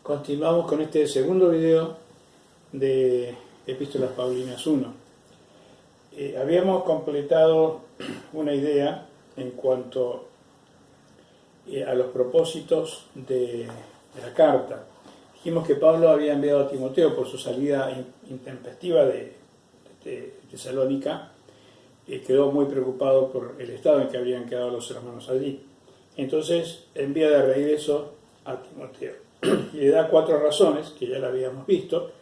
Continuamos con este segundo video de Epístolas Paulinas 1. Habíamos completado una idea en cuanto a los propósitos de la carta. Dijimos que Pablo había enviado a Timoteo por su salida intempestiva de Tesalónica. Quedó muy preocupado por el estado en que habían quedado los hermanos allí. Entonces envía de regreso a Timoteo. Y le da 4 razones, que ya la habíamos visto,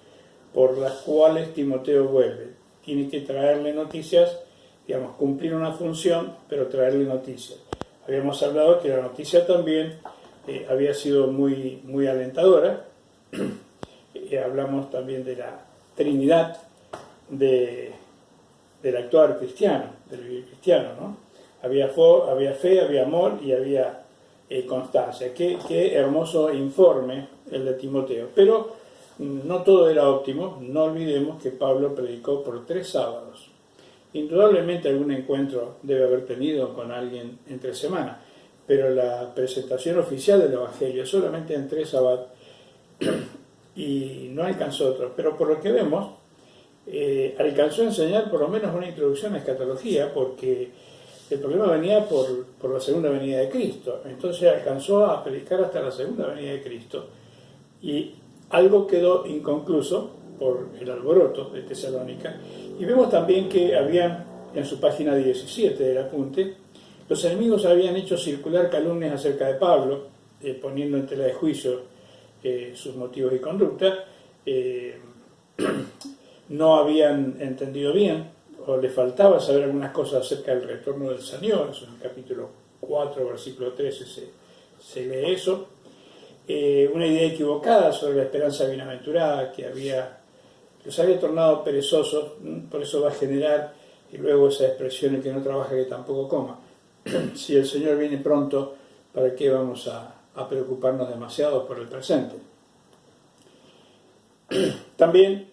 por las cuales Timoteo vuelve. Tiene que traerle noticias, digamos, cumplir una función, pero traerle noticias. Habíamos hablado que la noticia también había sido muy alentadora. Hablamos también de la Trinidad del actuar cristiano, del vivir cristiano, ¿no? Había fe, había amor y había constancia. Qué hermoso informe el de Timoteo. Pero no todo era óptimo. No olvidemos que Pablo predicó por 3 sábados. Indudablemente algún encuentro debe haber tenido con alguien entre semana, pero la presentación oficial del Evangelio solamente en 3 sábados y no alcanzó otro. Pero por lo que vemos, alcanzó a enseñar por lo menos una introducción a escatología, porque el problema venía por la segunda venida de Cristo. Entonces alcanzó a predicar hasta la segunda venida de Cristo. Y algo quedó inconcluso por el alboroto de Tesalónica. Y vemos también que habían, en su página 17 del apunte, los enemigos habían hecho circular calumnias acerca de Pablo, poniendo en tela de juicio sus motivos y conducta. No habían entendido bien, o le faltaba saber algunas cosas acerca del retorno del Señor. Eso en el capítulo 4, versículo 13 se lee eso. Una idea equivocada sobre la esperanza bienaventurada que los había tornado perezosos. Por eso va a generar y luego esa expresión: el que no trabaja que tampoco coma. Si el Señor viene pronto, ¿para qué vamos a preocuparnos demasiado por el presente? También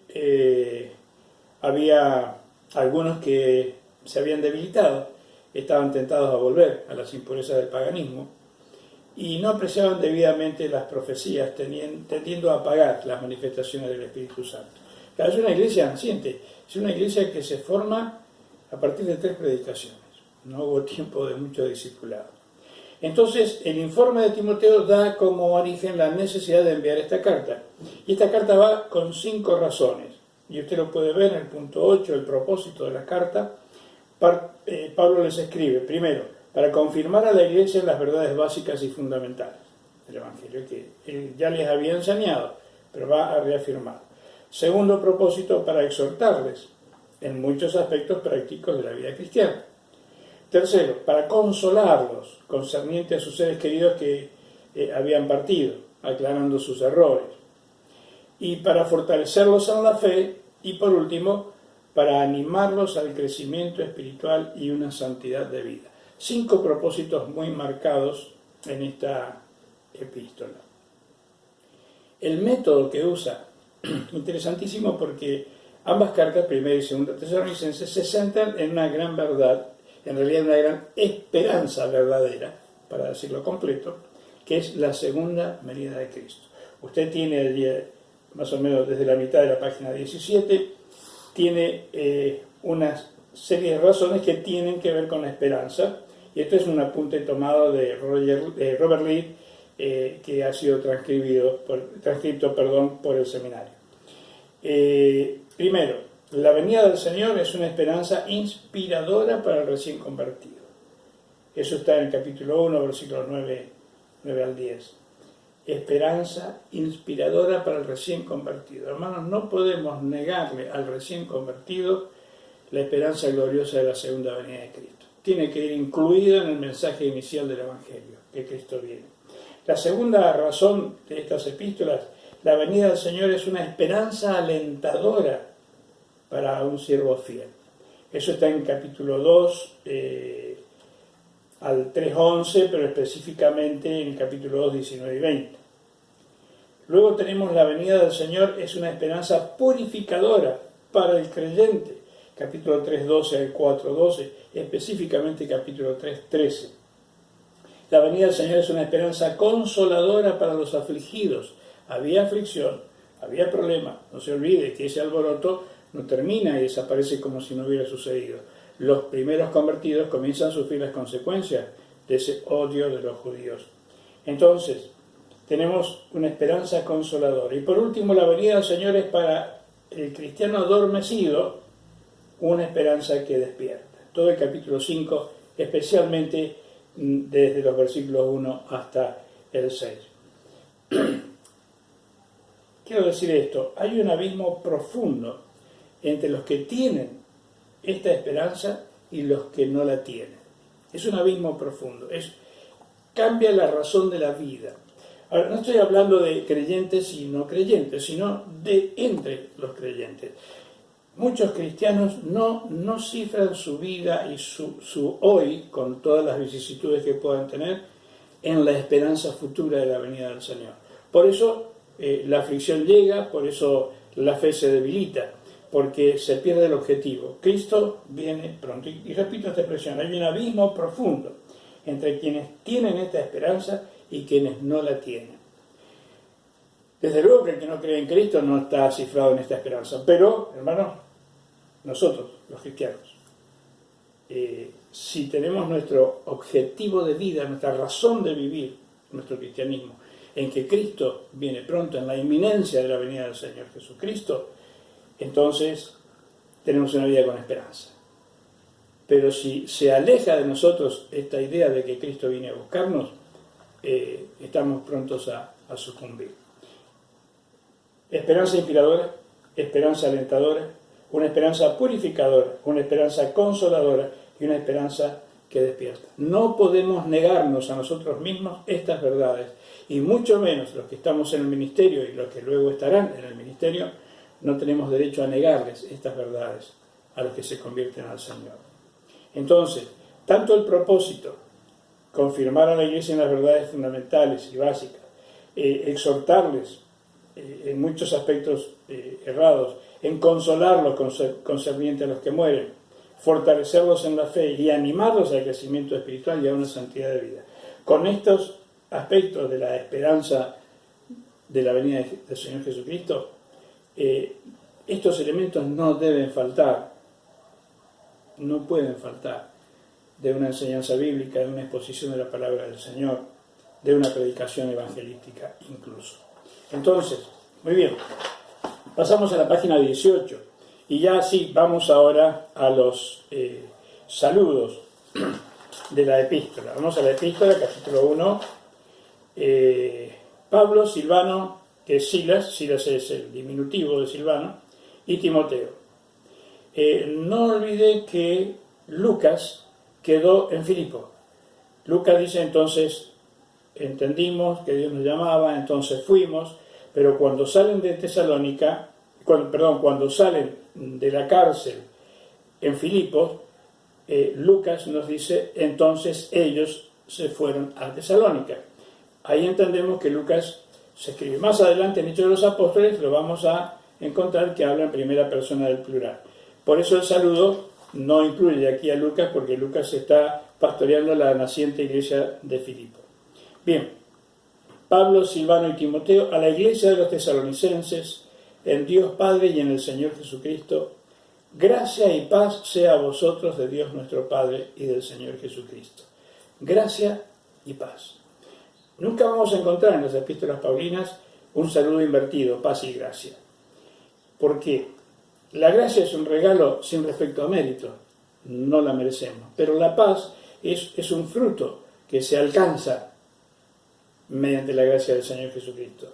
había algunos que se habían debilitado, estaban tentados a volver a las impurezas del paganismo y no apreciaban debidamente las profecías, tendiendo a apagar las manifestaciones del Espíritu Santo. Claro, es una iglesia naciente, es una iglesia que se forma a partir de 3 predicaciones. No hubo tiempo de mucho discipulado. Entonces, el informe de Timoteo da como origen la necesidad de enviar esta carta. Y esta carta va con 5 razones. Y usted lo puede ver en el punto 8, el propósito de la carta. Pablo les escribe, primero, para confirmar a la iglesia en las verdades básicas y fundamentales del Evangelio, que él ya les había enseñado, pero va a reafirmar. Segundo propósito, para exhortarles en muchos aspectos prácticos de la vida cristiana. Tercero, para consolarlos concerniente a sus seres queridos que habían partido, aclarando sus errores. Y para fortalecerlos en la fe, y por último, para animarlos al crecimiento espiritual y una santidad de vida. 5 propósitos muy marcados en esta epístola. El método que usa, interesantísimo, porque ambas cartas, primera y segunda Tesalonicenses, se centran en una gran verdad, en realidad una gran esperanza verdadera, para decirlo completo, que es la segunda venida de Cristo. Usted tiene más o menos desde la mitad de la página 17, tiene una serie de razones que tienen que ver con la esperanza, y esto es un apunte tomado de Robert Lee, que ha sido transcripto por el seminario. Primero, la venida del Señor es una esperanza inspiradora para el recién convertido. Eso está en el capítulo 1, versículos 9 al 10. Esperanza inspiradora para el recién convertido. Hermanos, no podemos negarle al recién convertido la esperanza gloriosa de la segunda venida de Cristo. Tiene que ir incluida en el mensaje inicial del Evangelio, que Cristo viene. La segunda razón de estas epístolas, la venida del Señor es una esperanza alentadora para un siervo fiel. Eso está en capítulo 2, al 3:11, pero específicamente en el capítulo 2, 19 y 20. Luego tenemos la venida del Señor, es una esperanza purificadora para el creyente. Capítulo 3:12 al 4:12, específicamente capítulo 3:13. La venida del Señor es una esperanza consoladora para los afligidos. había aflicción, había problema. No se olvide que ese alboroto no termina y desaparece como si no hubiera sucedido. Los primeros convertidos comienzan a sufrir las consecuencias de ese odio de los judíos. Entonces, tenemos una esperanza consoladora. Y por último, la venida del Señor es para el cristiano adormecido una esperanza que despierta. Todo el capítulo 5, especialmente desde los versículos 1 hasta el 6. Quiero decir esto, hay un abismo profundo entre los que tienen esta esperanza y los que no la tienen. Es un abismo profundo, cambia la razón de la vida. Ahora, no estoy hablando de creyentes y no creyentes, sino de entre los creyentes. Muchos cristianos no cifran su vida y su hoy, con todas las vicisitudes que puedan tener, en la esperanza futura de la venida del Señor. Por eso la aflicción llega, por eso la fe se debilita, porque se pierde el objetivo. Cristo viene pronto. Y repito esta expresión, hay un abismo profundo entre quienes tienen esta esperanza y quienes no la tienen. Desde luego que el que no cree en Cristo no está cifrado en esta esperanza, pero, hermanos, nosotros, los cristianos, si tenemos nuestro objetivo de vida, nuestra razón de vivir, nuestro cristianismo, en que Cristo viene pronto, en la inminencia de la venida del Señor Jesucristo, entonces tenemos una vida con esperanza. Pero si se aleja de nosotros esta idea de que Cristo viene a buscarnos, estamos prontos a sucumbir. Esperanza inspiradora, esperanza alentadora, una esperanza purificadora, una esperanza consoladora y una esperanza que despierta. No podemos negarnos a nosotros mismos estas verdades, y mucho menos los que estamos en el ministerio y los que luego estarán en el ministerio, no tenemos derecho a negarles estas verdades a los que se convierten al Señor. Entonces, tanto el propósito, confirmar a la Iglesia en las verdades fundamentales y básicas, exhortarles en muchos aspectos errados, en consolarlos concerniente a los que mueren, fortalecerlos en la fe y animarlos al crecimiento espiritual y a una santidad de vida. Con estos aspectos de la esperanza de la venida del Señor Jesucristo, estos elementos no deben faltar, no pueden faltar de una enseñanza bíblica, de una exposición de la palabra del Señor, de una predicación evangelística incluso. Entonces, muy bien, pasamos a la página 18 y ya sí, vamos ahora a los saludos de la epístola. Vamos a la epístola, capítulo 1. Pablo, Silvano, que es Silas es el diminutivo de Silvano, y Timoteo. No olvide que Lucas quedó en Filipo. Lucas dice entonces, entendimos que Dios nos llamaba, entonces fuimos, pero cuando salen de Tesalónica, cuando salen de la cárcel en Filipos, Lucas nos dice, entonces ellos se fueron a Tesalónica. Ahí entendemos que Lucas se escribe. Más adelante en Hechos de los Apóstoles lo vamos a encontrar que habla en primera persona del plural. Por eso el saludo no incluye aquí a Lucas, porque Lucas está pastoreando la naciente iglesia de Filipo. Bien, Pablo, Silvano y Timoteo, a la iglesia de los tesalonicenses, en Dios Padre y en el Señor Jesucristo, gracia y paz sea a vosotros de Dios nuestro Padre y del Señor Jesucristo. Gracia y paz. Nunca vamos a encontrar en las epístolas paulinas un saludo invertido, paz y gracia. ¿Por qué? La gracia es un regalo sin respecto a mérito, no la merecemos, pero la paz es un fruto que se alcanza mediante la gracia del Señor Jesucristo.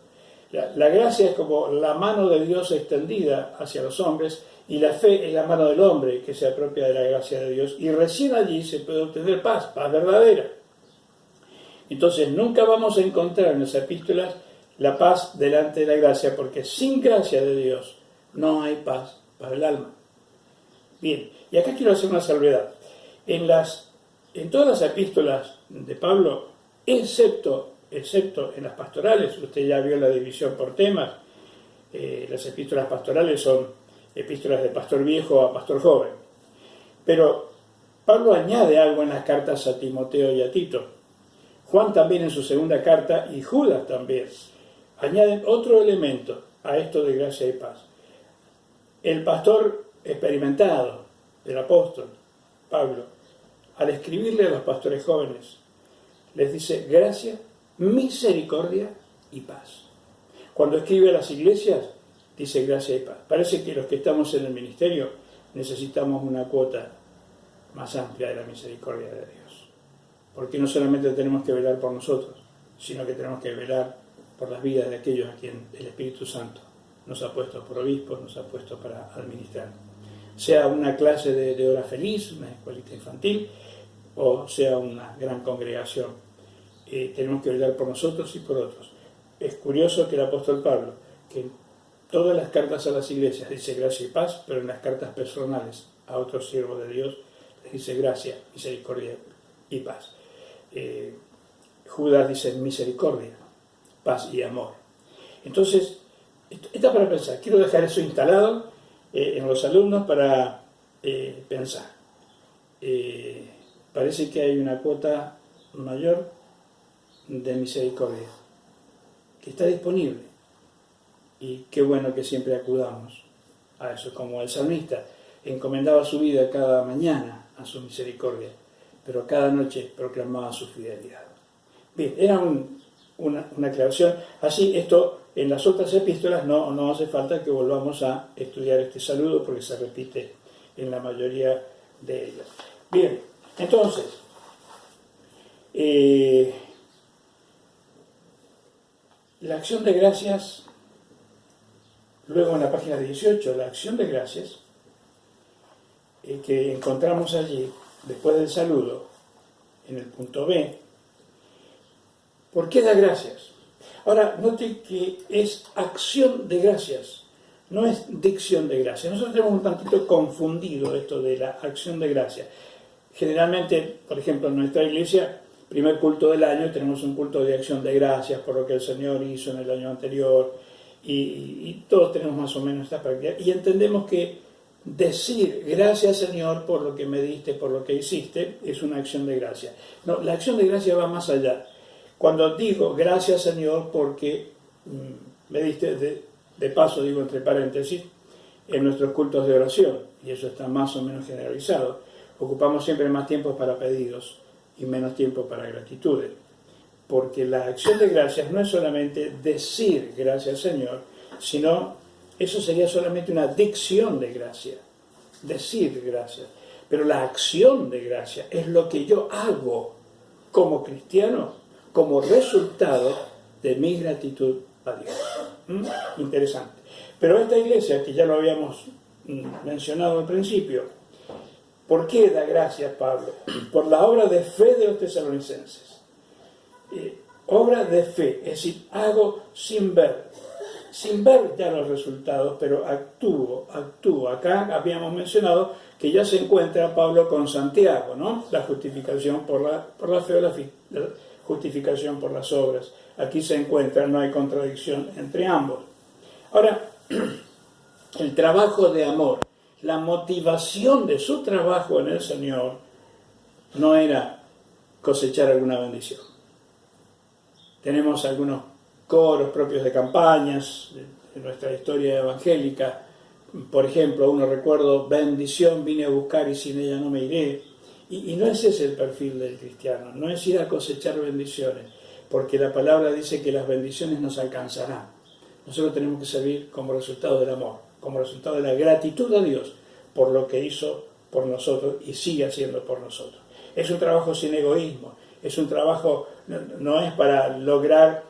La gracia es como la mano de Dios extendida hacia los hombres, y la fe es la mano del hombre que se apropia de la gracia de Dios, y recién allí se puede obtener paz verdadera. Entonces nunca vamos a encontrar en las epístolas la paz delante de la gracia, porque sin gracia de Dios no hay paz para el alma. Bien, y acá quiero hacer una salvedad. En todas las epístolas de Pablo, excepto en las pastorales, usted ya vio la división por temas, las epístolas pastorales son epístolas de pastor viejo a pastor joven. Pero Pablo añade algo en las cartas a Timoteo y a Tito. Juan también en su segunda carta y Judas también añaden otro elemento a esto de gracia y paz. El pastor experimentado del apóstol Pablo, al escribirle a los pastores jóvenes, les dice gracia, misericordia y paz. Cuando escribe a las iglesias, dice gracia y paz. Parece que los que estamos en el ministerio necesitamos una cuota más amplia de la misericordia de Dios. Porque no solamente tenemos que velar por nosotros, sino que tenemos que velar por las vidas de aquellos a quien el Espíritu Santo nos ha puesto por obispos, nos ha puesto para administrar. Sea una clase de hora feliz, una escuelita infantil, o sea una gran congregación. Tenemos que velar por nosotros y por otros. Es curioso que el apóstol Pablo, que en todas las cartas a las iglesias dice gracia y paz, pero en las cartas personales a otros siervos de Dios les dice gracia, misericordia y paz. Judas dice misericordia, paz y amor. Entonces, está para pensar. Quiero dejar eso instalado en los alumnos para pensar. Parece que hay una cuota mayor de misericordia que está disponible. Y qué bueno que siempre acudamos a eso, como el salmista encomendaba su vida cada mañana a su misericordia, pero cada noche proclamaba su fidelidad. Bien, era una aclaración. Así, esto en las otras epístolas no hace falta que volvamos a estudiar este saludo porque se repite en la mayoría de ellas. Bien, entonces, la acción de gracias, luego en la página 18, la acción de gracias que encontramos allí, después del saludo, en el punto B. ¿Por qué da gracias? Ahora, note que es acción de gracias, no es dicción de gracias. Nosotros tenemos un tantito confundido esto de la acción de gracias. Generalmente, por ejemplo, en nuestra iglesia, primer culto del año, tenemos un culto de acción de gracias por lo que el Señor hizo en el año anterior, y todos tenemos más o menos esta práctica, y entendemos que decir gracias Señor por lo que me diste, por lo que hiciste, es una acción de gracia. No, la acción de gracia va más allá. Cuando digo gracias Señor porque me diste, de paso digo entre paréntesis, en nuestros cultos de oración, y eso está más o menos generalizado, ocupamos siempre más tiempo para pedidos y menos tiempo para gratitudes. Porque la acción de gracias no es solamente decir gracias Señor, sino eso sería solamente una dicción de gracia, decir gracias. Pero la acción de gracia es lo que yo hago como cristiano, como resultado de mi gratitud a Dios. Interesante. Pero esta iglesia, que ya lo habíamos mencionado al principio, ¿por qué da gracias Pablo? Por la obra de fe de los tesalonicenses. Obra de fe, es decir, hago sin ver ya los resultados, pero actúo. Acá habíamos mencionado que ya se encuentra Pablo con Santiago, ¿no? La justificación por la fe o la justificación por las obras. Aquí se encuentra, no hay contradicción entre ambos. Ahora, el trabajo de amor, la motivación de su trabajo en el Señor no era cosechar alguna bendición. Tenemos algunos coros propios de campañas de nuestra historia evangélica. Por ejemplo, uno recuerdo, bendición vine a buscar y sin ella no me iré. Y no es ese el perfil del cristiano, no es ir a cosechar bendiciones, porque la palabra dice que las bendiciones nos alcanzarán. Nosotros tenemos que servir como resultado del amor, como resultado de la gratitud a Dios por lo que hizo por nosotros y sigue haciendo por nosotros. Es un trabajo sin egoísmo, es un trabajo, no es para lograr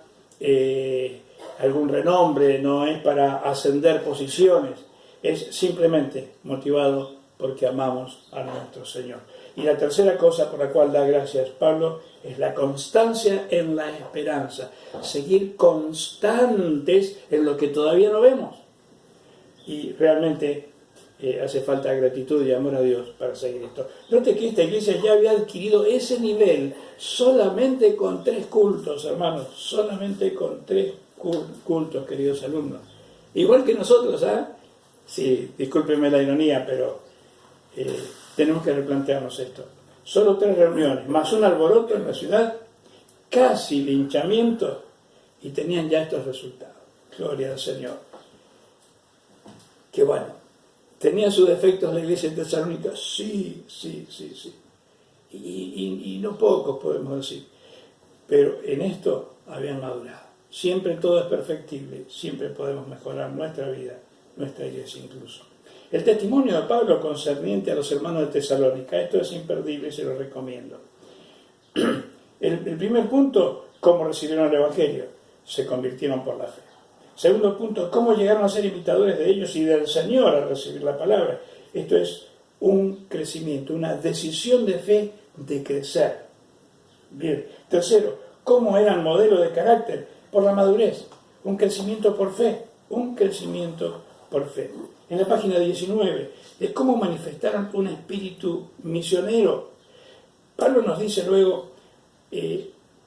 algún renombre, no es para ascender posiciones, es simplemente motivado porque amamos a nuestro Señor. Y la tercera cosa por la cual da gracias Pablo es la constancia en la esperanza, seguir constantes en lo que todavía no vemos. Y realmente hace falta gratitud y amor a Dios para seguir esto. Note que esta iglesia ya había adquirido ese nivel solamente con 3 cultos, hermanos, solamente con 3 cultos, queridos alumnos. Igual que nosotros, ¿ah? Sí, discúlpenme la ironía, pero tenemos que replantearnos esto. Solo 3 reuniones, más un alboroto en la ciudad, casi linchamiento y tenían ya estos resultados. Gloria al Señor. Que bueno, ¿tenía sus defectos la iglesia de Tesalónica? Sí. Y no pocos podemos decir. Pero en esto habían madurado. Siempre todo es perfectible, siempre podemos mejorar nuestra vida, nuestra iglesia incluso. El testimonio de Pablo concerniente a los hermanos de Tesalónica, esto es imperdible y se lo recomiendo. El primer punto, cómo recibieron el Evangelio, se convirtieron por la fe. Segundo punto, cómo llegaron a ser imitadores de ellos y del Señor al recibir la palabra. Esto es un crecimiento, una decisión de fe de crecer. Bien. Tercero, cómo eran modelo de carácter por la madurez. Un crecimiento por fe, un crecimiento por fe. En la página 19, de cómo manifestaron un espíritu misionero. Pablo nos dice luego,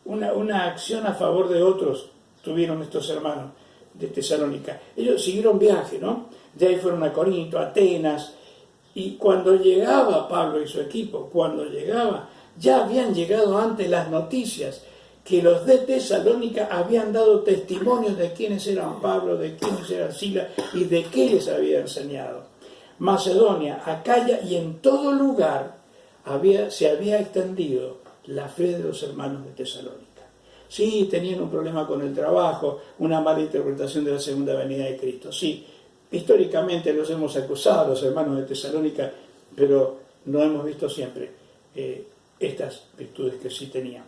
una acción a favor de otros tuvieron estos hermanos de Tesalónica. Ellos siguieron viaje, ¿no? De ahí fueron a Corinto, a Atenas, y cuando llegaba Pablo y su equipo, ya habían llegado antes las noticias que los de Tesalónica habían dado testimonios de quiénes eran Pablo, de quiénes eran Silas y de qué les había enseñado. Macedonia, Acaya y en todo lugar se había extendido la fe de los hermanos de Tesalónica. Sí, tenían un problema con el trabajo, una mala interpretación de la segunda venida de Cristo. Sí, históricamente los hemos acusado a los hermanos de Tesalónica, pero no hemos visto siempre estas virtudes que sí tenían.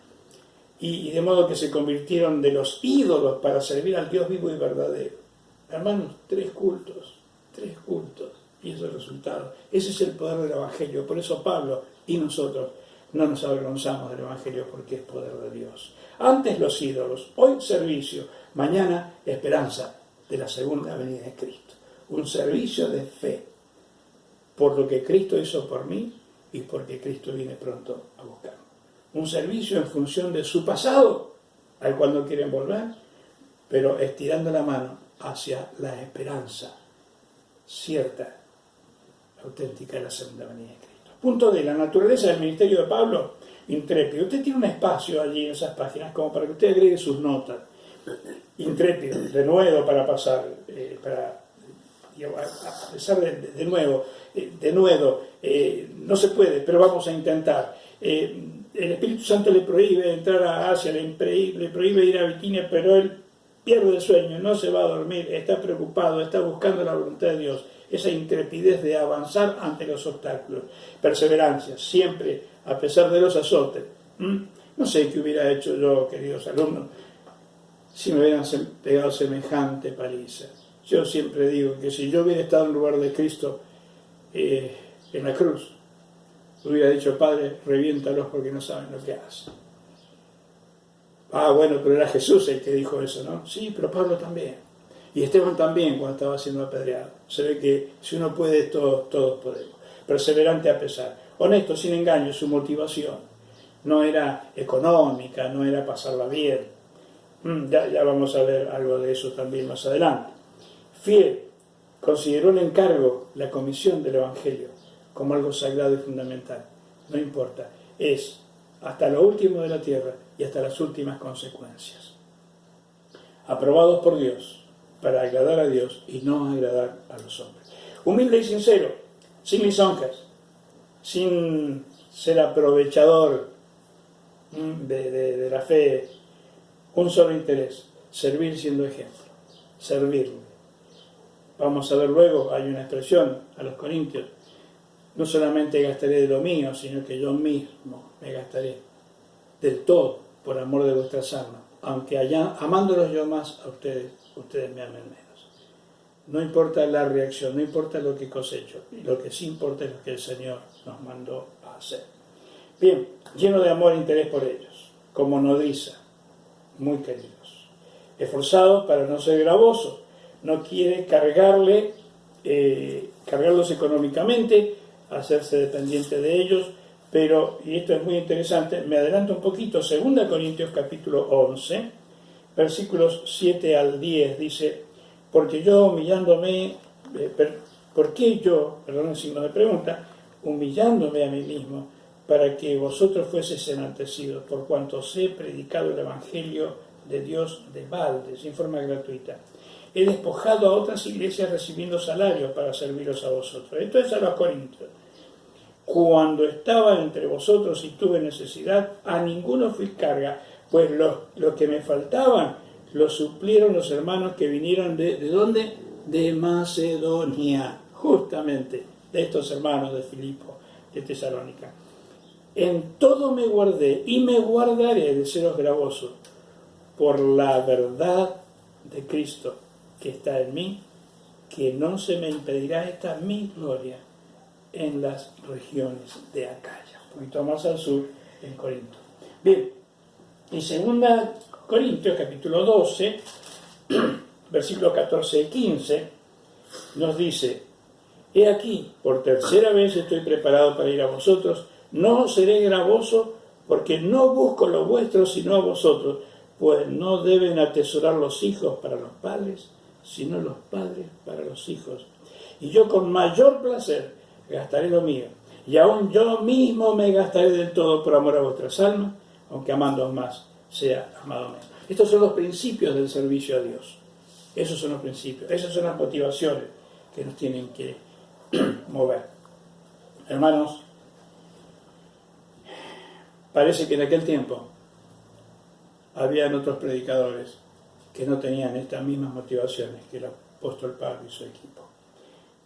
Y de modo que se convirtieron de los ídolos para servir al Dios vivo y verdadero. Hermanos, 3 cultos, y ese es el resultado. Ese es el poder del Evangelio. Por eso Pablo y nosotros no nos avergonzamos del Evangelio, porque es poder de Dios. Antes los ídolos, hoy servicio, mañana esperanza de la segunda venida de Cristo. Un servicio de fe por lo que Cristo hizo por mí y porque Cristo viene pronto a buscarme. Un servicio en función de su pasado, al cual no quieren volver, pero estirando la mano hacia la esperanza cierta, auténtica de la segunda venida de Cristo. Punto D, la naturaleza del ministerio de Pablo, intrépido. Usted tiene un espacio allí en esas páginas como para que usted agregue sus notas. Intrépido, de nuevo para pasar, a pesar de nuevo, no se puede, pero vamos a intentar. El Espíritu Santo le prohíbe entrar a Asia, le prohíbe ir a Bitinia, pero él pierde el sueño, no se va a dormir, está preocupado, está buscando la voluntad de Dios. Esa intrepidez de avanzar ante los obstáculos, perseverancia, siempre, a pesar de los azotes. No sé qué hubiera hecho yo, queridos alumnos, si me hubieran pegado semejante paliza. Yo siempre digo que si yo hubiera estado en lugar de Cristo en la cruz, hubiera dicho: Padre, reviéntalos porque no saben lo que hacen. Bueno, pero era Jesús el que dijo eso, ¿no? Sí, pero Pablo también. Y Esteban también, cuando estaba siendo apedreado. Se ve que si uno puede, todos podemos. Perseverante a pesar. Honesto, sin engaño, su motivación no era económica, no era pasarla bien. Ya vamos a ver algo de eso también más adelante. Fiel, consideró el encargo, la comisión del Evangelio, como algo sagrado y fundamental. No importa, es hasta lo último de la tierra y hasta las últimas consecuencias. Aprobados por Dios, para agradar a Dios y no agradar a los hombres. Humilde y sincero, sin lisonjas, sin ser aprovechador de la fe, un solo interés: servir siendo ejemplo, servirle. Vamos a ver luego, hay una expresión a los corintios: no solamente gastaré de lo mío, sino que yo mismo me gastaré del todo por amor de vuestras almas, aunque amándolos yo más a ustedes me amen menos. No importa la reacción, no importa lo que cosecho, lo que sí importa es lo que el Señor nos mandó a hacer. Bien, lleno de amor e interés por ellos, como nodriza, muy queridos, esforzados para no ser gravosos, no quiere cargarlos económicamente, hacerse dependiente de ellos, pero, y esto es muy interesante, me adelanto un poquito, 2 Corintios capítulo 11, versículos 7 al 10, dice: porque yo humillándome, perdón, signo de pregunta, humillándome a mí mismo, para que vosotros fueseis enaltecidos, por cuanto os he predicado el Evangelio de Dios de balde, sin forma gratuita. He despojado a otras iglesias recibiendo salarios para serviros a vosotros. Esto es a los corintios. Cuando estaba entre vosotros y tuve necesidad, a ninguno fui carga, pues lo que me faltaban lo suplieron los hermanos que vinieron ¿de dónde? De Macedonia, justamente, de estos hermanos de Filipo, de Tesalónica. En todo me guardé y me guardaré de seros gravoso por la verdad de Cristo que está en mí, que no se me impedirá esta mi gloria en las regiones de Acaya, un poquito más al sur, en Corinto. Bien, en 2 Corintios, capítulo 12, versículos 14 y 15, nos dice: he aquí, por tercera vez estoy preparado para ir a vosotros, no os seré gravoso, porque no busco lo vuestro, sino a vosotros, pues no deben atesorar los hijos para los padres, sino los padres para los hijos. Y yo con mayor placer gastaré lo mío, y aún yo mismo me gastaré del todo por amor a vuestras almas, aunque amándoos más, sea amado menos. Estos son los principios del servicio a Dios. Esos son los principios, esas son las motivaciones que nos tienen que mover. Hermanos, parece que en aquel tiempo habían otros predicadores que no tenían estas mismas motivaciones que el apóstol Pablo y su equipo.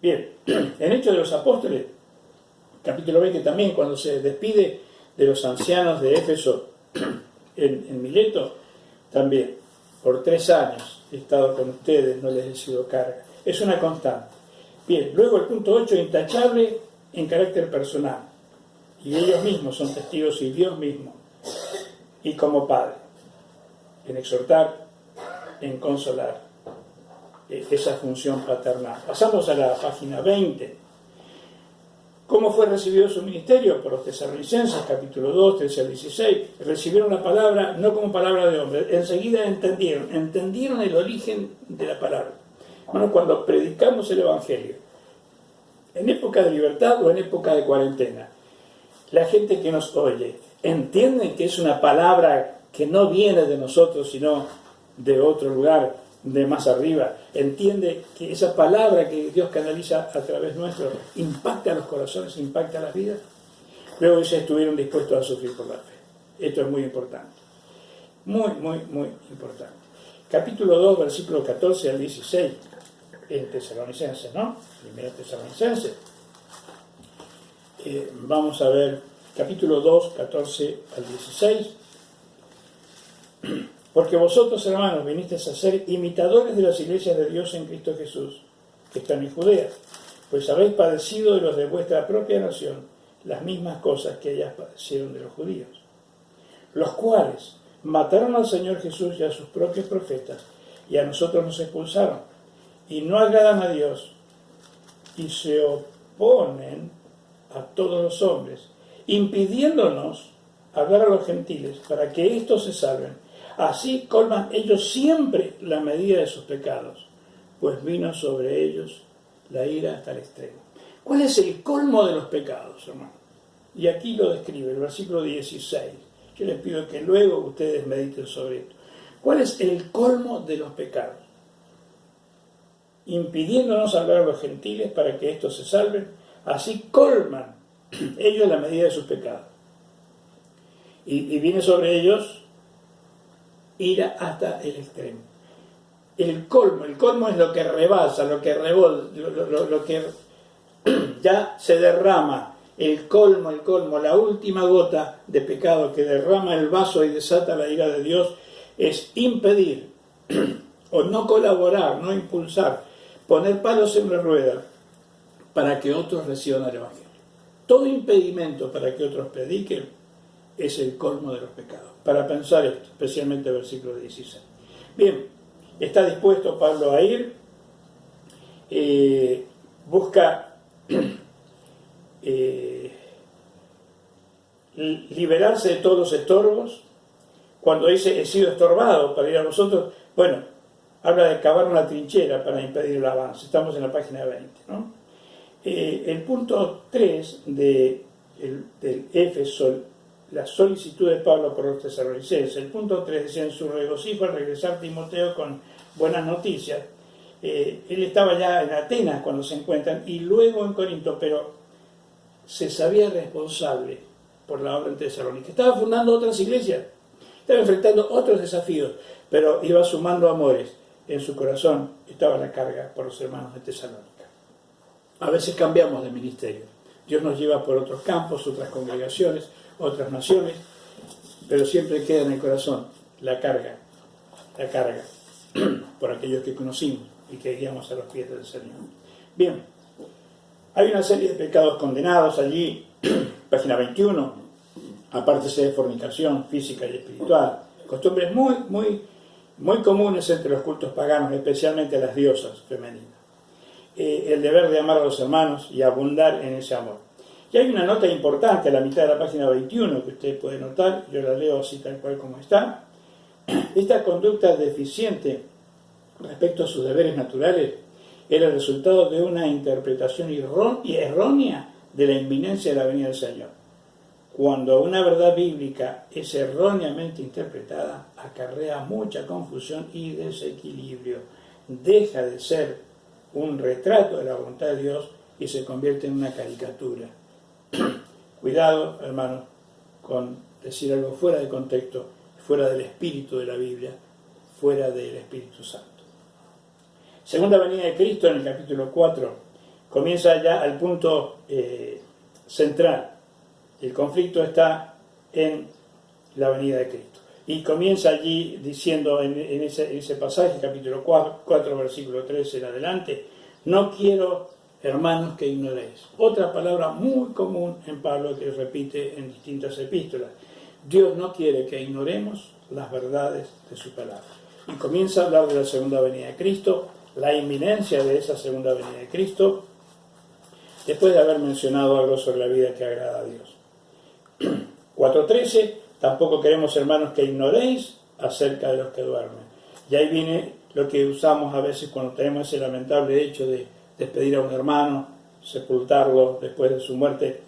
Bien, en Hechos de los Apóstoles, capítulo 20 también, cuando se despide de los ancianos de Éfeso en Mileto, también, por 3 años he estado con ustedes, no les he sido carga. Es una constante. Bien, luego el punto 8, intachable en carácter personal. Y ellos mismos son testigos y Dios mismo. Y como padre, en exhortar, en consolar, esa función paternal. Pasamos a la página 20. ¿Cómo fue recibido su ministerio? Por los tesalonicenses, capítulo 2, 13 al 16. Recibieron la palabra no como palabra de hombre. Enseguida entendieron el origen de la palabra. Bueno, cuando predicamos el Evangelio, en época de libertad o en época de cuarentena, la gente que nos oye entiende que es una palabra que no viene de nosotros, sino de otro lugar, de más arriba. Entiende que esa palabra que Dios canaliza a través nuestro impacta a los corazones, impacta a las vidas. Luego dice, estuvieron dispuestos a sufrir por la fe. Esto es muy importante. Muy, muy, muy importante. Capítulo 2, versículo 14 al 16. En Tesalonicenses, ¿no? Primera Tesalonicenses. Vamos a ver capítulo 2, 14 al 16. Porque vosotros, hermanos, vinisteis a ser imitadores de las iglesias de Dios en Cristo Jesús, que están en Judea, pues habéis padecido de los de vuestra propia nación las mismas cosas que ellas padecieron de los judíos, los cuales mataron al Señor Jesús y a sus propios profetas, y a nosotros nos expulsaron, y no agradan a Dios, y se oponen a todos los hombres, impidiéndonos hablar a los gentiles para que éstos se salven. Así colman ellos siempre la medida de sus pecados, pues vino sobre ellos la ira hasta el extremo. ¿Cuál es el colmo de los pecados, hermano? Y aquí lo describe el versículo 16. Yo les pido que luego ustedes mediten sobre esto. ¿Cuál es el colmo de los pecados? Impidiéndonos hablar a los gentiles para que éstos se salven, así colman ellos la medida de sus pecados. Y viene sobre ellos ira hasta el extremo. El colmo es lo que rebasa, lo que lo que ya se derrama. El colmo, la última gota de pecado que derrama el vaso y desata la ira de Dios es impedir o no colaborar, no impulsar, poner palos en la rueda para que otros reciban el Evangelio. Todo impedimento para que otros prediquen es el colmo de los pecados. Para pensar esto, especialmente el versículo 16. Bien, está dispuesto Pablo a ir, busca liberarse de todos los estorbos. Cuando dice he sido estorbado para ir a vosotros, bueno, habla de cavar una trinchera para impedir el avance. Estamos en la página 20, ¿no? El punto 3 del Éfeso la solicitud de Pablo por los tesalonicenses. El punto 3 dice: en su regocijo al regresar Timoteo con buenas noticias. Él estaba ya en Atenas cuando se encuentran, y luego en Corinto, pero se sabía responsable por la obra en Tesalónica. Estaba fundando otras iglesias, estaba enfrentando otros desafíos, pero iba sumando amores. En su corazón estaba la carga por los hermanos de Tesalónica. A veces cambiamos de ministerio. Dios nos lleva por otros campos, otras congregaciones, otras naciones, pero siempre queda en el corazón la carga por aquellos que conocimos y que guiamos a los pies del Señor. Bien, hay una serie de pecados condenados allí, página 21, apártese de fornicación física y espiritual, costumbres muy comunes entre los cultos paganos, especialmente las diosas femeninas. El deber de amar a los hermanos y abundar en ese amor. Y hay una nota importante a la mitad de la página 21 que usted puede notar, yo la leo así tal cual como está. Esta conducta deficiente respecto a sus deberes naturales era el resultado de una interpretación errónea de la inminencia de la venida del Señor. Cuando una verdad bíblica es erróneamente interpretada, acarrea mucha confusión y desequilibrio. Deja de ser un retrato de la voluntad de Dios y se convierte en una caricatura. Cuidado, hermano, con decir algo fuera de contexto, fuera del espíritu de la Biblia, fuera del Espíritu Santo. Segunda venida de Cristo, en el capítulo 4, comienza ya al punto central. El conflicto está en la venida de Cristo. Y comienza allí diciendo en ese pasaje, capítulo 4, versículo 13 en adelante: no quiero, hermanos, que ignoréis. Otra palabra muy común en Pablo que repite en distintas epístolas. Dios no quiere que ignoremos las verdades de su palabra. Y comienza a hablar de la segunda venida de Cristo, la inminencia de esa segunda venida de Cristo, después de haber mencionado algo sobre la vida que agrada a Dios. 4.13, tampoco queremos, hermanos, que ignoréis acerca de los que duermen. Y ahí viene lo que usamos a veces cuando tenemos ese lamentable hecho de despedir a un hermano, sepultarlo después de su muerte,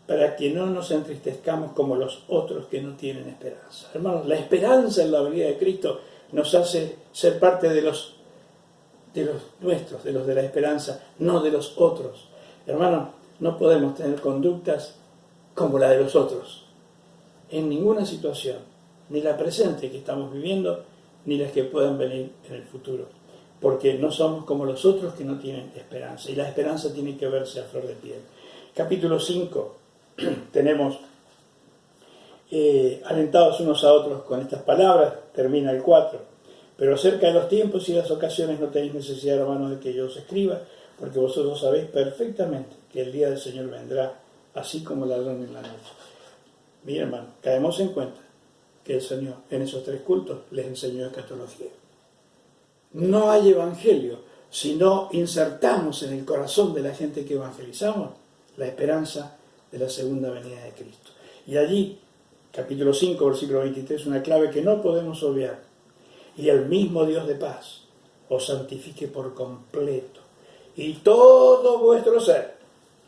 para que no nos entristezcamos como los otros que no tienen esperanza. Hermanos, la esperanza en la venida de Cristo nos hace ser parte de los nuestros, de los de la esperanza, no de los otros. Hermanos, no podemos tener conductas como la de los otros, en ninguna situación, ni la presente que estamos viviendo, ni las que puedan venir en el futuro, porque no somos como los otros que no tienen esperanza, y la esperanza tiene que verse a flor de piel. Capítulo 5, tenemos alentados unos a otros con estas palabras, termina el 4, pero acerca de los tiempos y las ocasiones no tenéis necesidad, hermanos, de que yo os escriba, porque vosotros sabéis perfectamente que el día del Señor vendrá, así como ladrón en la noche. Mira, hermano, caemos en cuenta que el Señor en esos 3 cultos les enseñó escatología. No hay evangelio si no insertamos en el corazón de la gente que evangelizamos la esperanza de la segunda venida de Cristo. Y allí, capítulo 5, versículo 23, una clave que no podemos obviar. Y el mismo Dios de paz os santifique por completo, y todo vuestro ser,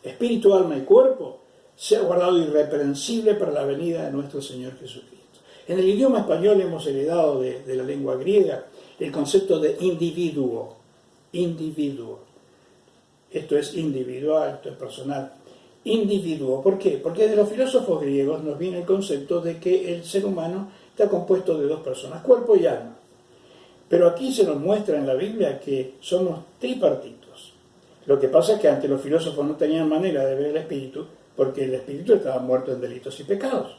espíritu, alma y cuerpo, sea guardado irreprensible para la venida de nuestro Señor Jesucristo. En el idioma español hemos heredado de la lengua griega el concepto de individuo. Individuo. Esto es individual, esto es personal. Individuo. ¿Por qué? Porque de los filósofos griegos nos viene el concepto de que el ser humano está compuesto de 2 personas, cuerpo y alma. Pero aquí se nos muestra en la Biblia que somos tripartitos. Lo que pasa es que antes los filósofos no tenían manera de ver el espíritu, porque el espíritu estaba muerto en delitos y pecados.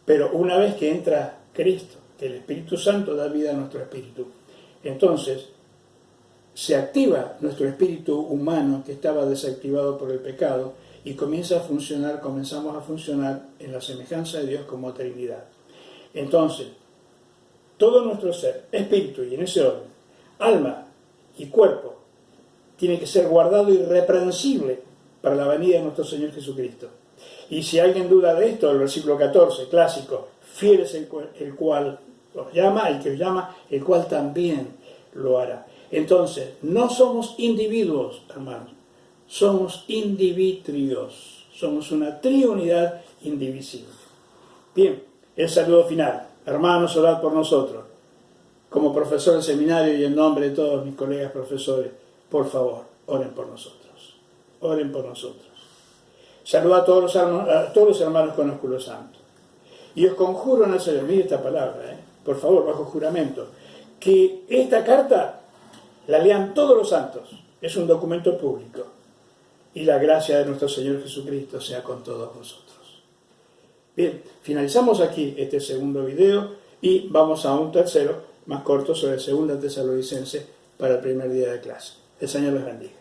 Pero una vez que entra Cristo, que el Espíritu Santo da vida a nuestro espíritu, entonces se activa nuestro espíritu humano que estaba desactivado por el pecado y comenzamos a funcionar en la semejanza de Dios como Trinidad. Entonces, todo nuestro ser, espíritu y en ese orden, alma y cuerpo, tiene que ser guardado irreprensible para la venida de nuestro Señor Jesucristo. Y si alguien duda de esto, el versículo 14, clásico, fiel es el cual os llama, el que os llama, el cual también lo hará. Entonces, no somos individuos, hermanos, somos indivitrios, Somos una triunidad indivisible. Bien, el saludo final. Hermanos, orad por nosotros. Como profesor del seminario y en nombre de todos mis colegas profesores, por favor, oren por nosotros. Oren por nosotros. Saludo a todos los hermanos con ósculo santo. Y os conjuro en el Señor, mire esta palabra, por favor, bajo juramento, que esta carta la lean todos los santos. Es un documento público. Y la gracia de nuestro Señor Jesucristo sea con todos vosotros. Bien, finalizamos aquí este segundo video y vamos a un tercero más corto sobre 2 Tesalonicenses para el primer día de clase. El Señor les bendiga.